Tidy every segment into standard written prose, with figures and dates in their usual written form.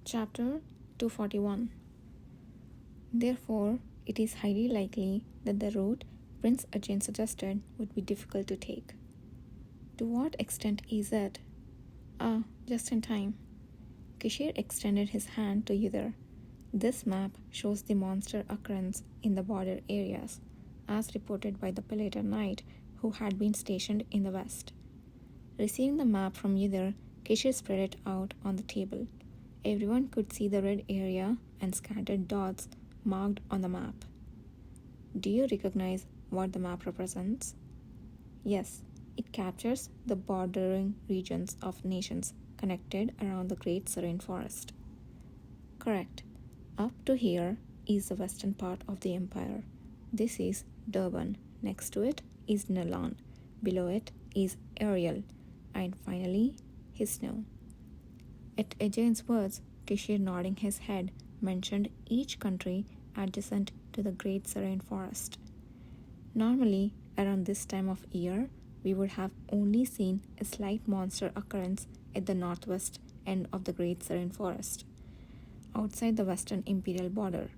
Chapter 241. Therefore, it is highly likely that the route Prince Ajin suggested would be difficult to take. To what extent is it? Just in time. Kishir extended his hand to Yudhir. This map shows the monster occurrence in the border areas, as reported by the Palater Knight who had been stationed in the west. Receiving the map from Yudhir, Kishir spread it out on the table. Everyone could see the red area and scattered dots marked on the map. Do you recognize what the map represents? Yes, it captures the bordering regions of nations connected around the Great Serene Forest. Correct. Up to here is the western part of the empire. This is Durban. Next to it is Nalan. Below it is Ariel. And finally, Hisnu. At Ajay's words, Kishir, nodding his head, mentioned each country adjacent to the Great Serene Forest. Normally, around this time of year, we would have only seen a slight monster occurrence at the northwest end of the Great Serene Forest, outside the western imperial border.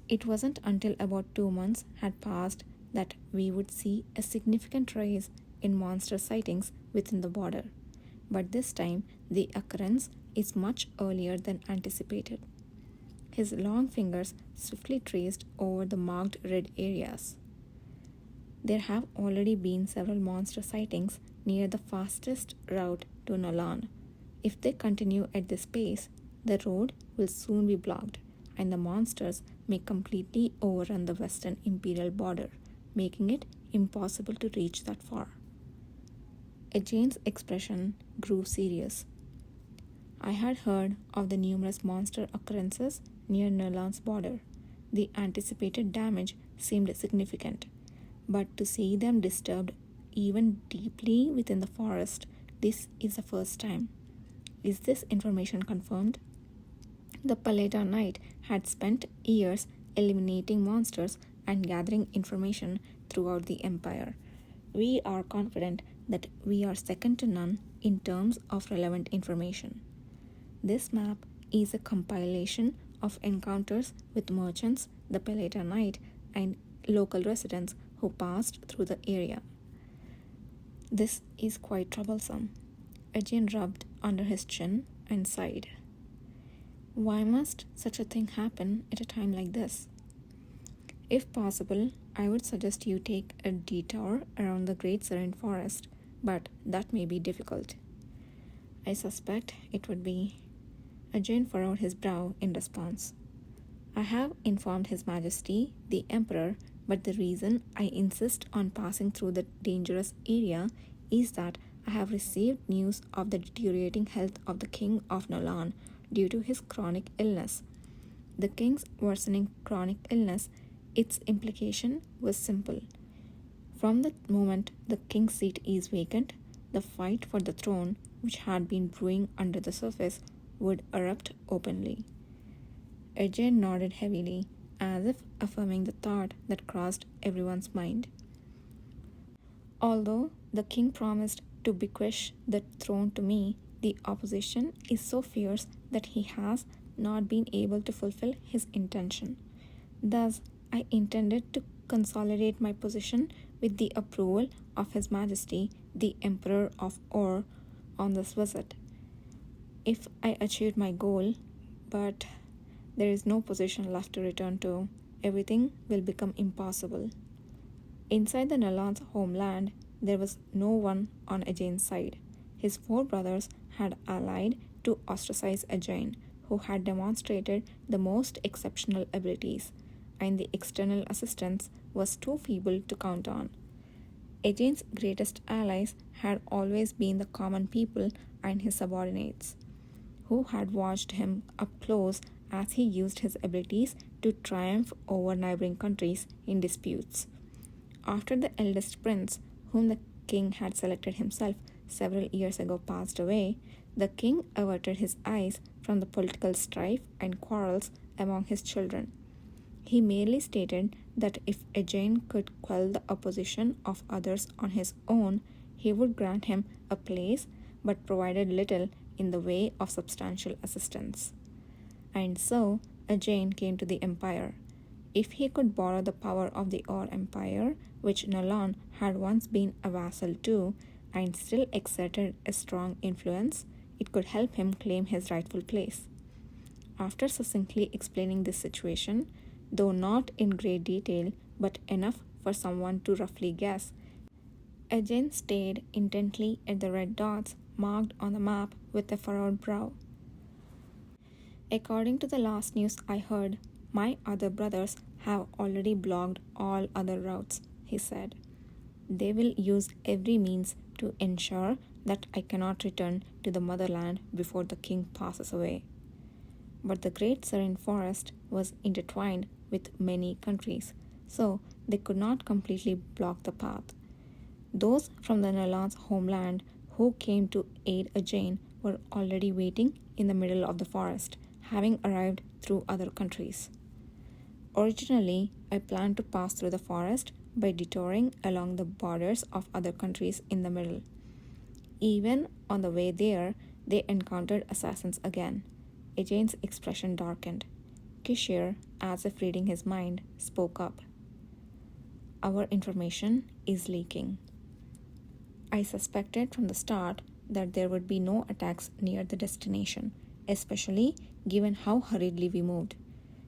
It wasn't until about 2 months had passed that we would see a significant rise in monster sightings within the border. But this time, the occurrence is much earlier than anticipated. His long fingers swiftly traced over the marked red areas. There have already been several monster sightings near the fastest route to Nalan. If they continue at this pace, the road will soon be blocked, and the monsters may completely overrun the western imperial border, making it impossible to reach that far. Ajay's expression grew serious. I had heard of the numerous monster occurrences near Nalan's border. The anticipated damage seemed significant, but to see them disturbed even deeply within the forest, this is the first time. Is this information confirmed? The Palater Knight had spent years eliminating monsters and gathering information throughout the empire. We are confident that we are second to none in terms of relevant information. This map is a compilation of encounters with merchants, the Palater Knight, and local residents who passed through the area. This is quite troublesome. Ajay rubbed under his chin and sighed. Why must such a thing happen at a time like this? If possible, I would suggest you take a detour around the Great Serene Forest, but that may be difficult. I suspect it would be. Ajay furrowed his brow in response. I have informed His Majesty, the Emperor, but the reason I insist on passing through the dangerous area is that I have received news of the deteriorating health of the King of Nalan due to his chronic illness. The king's worsening chronic illness, its implication was simple. From the moment the king's seat is vacant, the fight for the throne, which had been brewing under the surface, would erupt openly. Ajay nodded heavily, as if affirming the thought that crossed everyone's mind. Although the king promised to bequeath the throne to me, the opposition is so fierce that he has not been able to fulfill his intention. Thus, I intended to consolidate my position with the approval of His Majesty, the Emperor of Or, on this visit. If I achieved my goal, but there is no position left to return to, everything will become impossible. Inside the Nalan's homeland, there was no one on Ajay's side. His 4 brothers had allied to ostracize Ajay, who had demonstrated the most exceptional abilities, and the external assistance was too feeble to count on. Ajay's greatest allies had always been the common people and his subordinates, who had watched him up close as he used his abilities to triumph over neighboring countries in disputes. After the eldest prince, whom the king had selected himself several years ago, passed away, the king averted his eyes from the political strife and quarrels among his children. He merely stated that if Ajay could quell the opposition of others on his own, he would grant him a place, but provided little in the way of substantial assistance. And so Ajayn came to the empire. If he could borrow the power of the Or Empire, which Nalan had once been a vassal to, and still exerted a strong influence, it could help him claim his rightful place. After succinctly explaining this situation, though not in great detail but enough for someone to roughly guess, Ajahn stared intently at the red dots marked on the map with a furrowed brow. According to the last news I heard, my other brothers have already blocked all other routes, he said. They will use every means to ensure that I cannot return to the motherland before the king passes away. But the Great Serene Forest was intertwined with many countries, so they could not completely block the path. Those from the Nalan's homeland who came to aid Ajayn were already waiting in the middle of the forest, having arrived through other countries. Originally, I planned to pass through the forest by detouring along the borders of other countries in the middle. Even on the way there, they encountered assassins again. Ajayn's expression darkened. Kishir, as if reading his mind, spoke up. Our information is leaking. I suspected from the start that there would be no attacks near the destination, especially given how hurriedly we moved.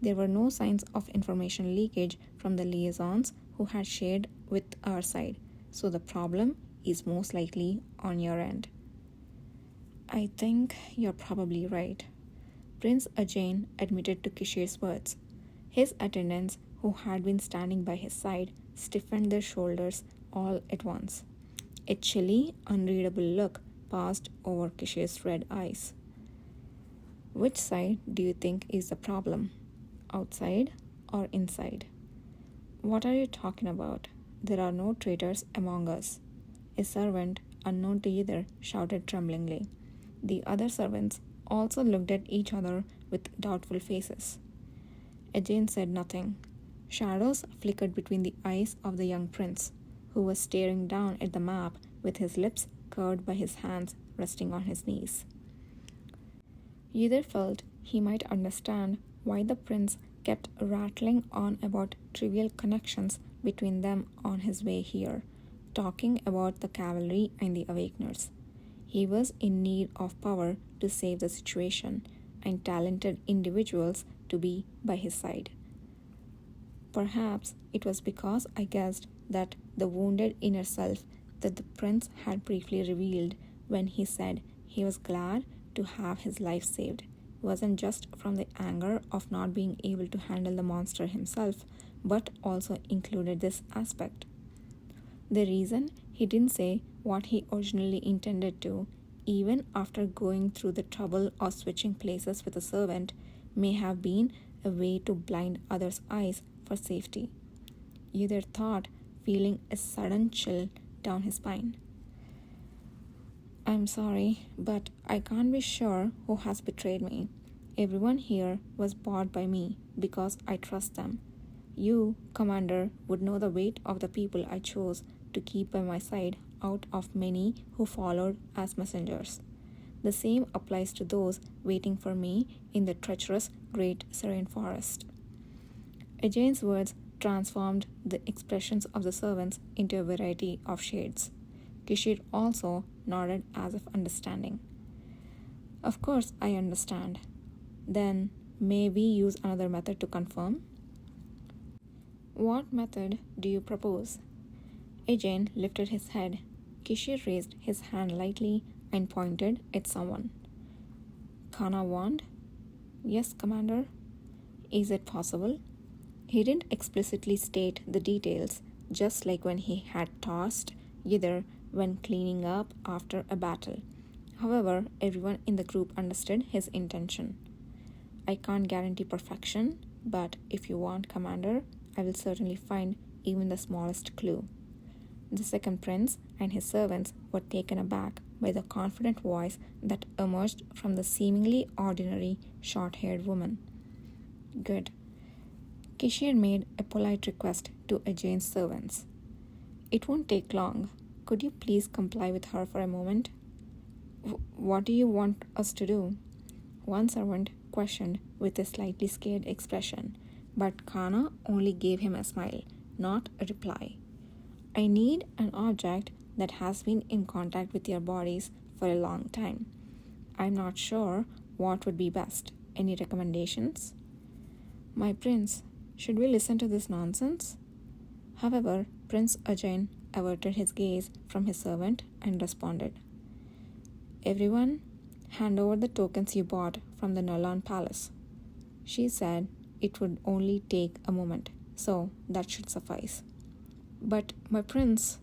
There were no signs of information leakage from the liaisons who had shared with our side, so the problem is most likely on your end. I think you're probably right. Prince Ajayn admitted to Kishir's words. His attendants, who had been standing by his side, stiffened their shoulders all at once. A chilly, unreadable look passed over Kishir's red eyes. Which side do you think is the problem? Outside or inside? What are you talking about? There are no traitors among us. A servant, unknown to either, shouted tremblingly. The other servants also looked at each other with doubtful faces. Ajayn said nothing. Shadows flickered between the eyes of the young prince, who was staring down at the map with his lips curved by his hands resting on his knees. Either felt he might understand why the prince kept rattling on about trivial connections between them on his way here, talking about the cavalry and the awakeners. He was in need of power to save the situation and talented individuals to be by his side. Perhaps it was because I guessed that the wounded inner self that the prince had briefly revealed when he said he was glad to have his life saved wasn't just from the anger of not being able to handle the monster himself, but also included this aspect. The reason he didn't say what he originally intended to, even after going through the trouble of switching places with a servant, may have been a way to blind others' eyes for safety. Either thought, feeling a sudden chill down his spine. I'm sorry, but I can't be sure who has betrayed me. Everyone here was bought by me because I trust them. You, Commander, would know the weight of the people I chose to keep by my side out of many who followed as messengers. The same applies to those waiting for me in the treacherous Great Serene Forest. Ajayn's words transformed the expressions of the servants into a variety of shades. Kishir also nodded as if understanding. Of course I understand. Then may we use another method to confirm? What method do you propose? Ajayn lifted his head. Kishir raised his hand lightly and pointed at someone. Kana wand? Yes, Commander. Is it possible? He didn't explicitly state the details, just like when he had tossed either when cleaning up after a battle. However, everyone in the group understood his intention. I can't guarantee perfection, but if you want, Commander, I will certainly find even the smallest clue. The second prince and his servants were taken aback by the confident voice that emerged from the seemingly ordinary short-haired woman. Good. Kishir made a polite request to Ajayn's servants. It won't take long. Could you please comply with her for a moment? What do you want us to do? One servant questioned with a slightly scared expression, but Kana only gave him a smile, not a reply. I need an object that has been in contact with your bodies for a long time. I'm not sure what would be best. Any recommendations? My prince, should we listen to this nonsense? However, Prince Ajay averted his gaze from his servant and responded, Everyone, hand over the tokens you bought from the Nalan palace. She said it would only take a moment, so that should suffice. But, my prince,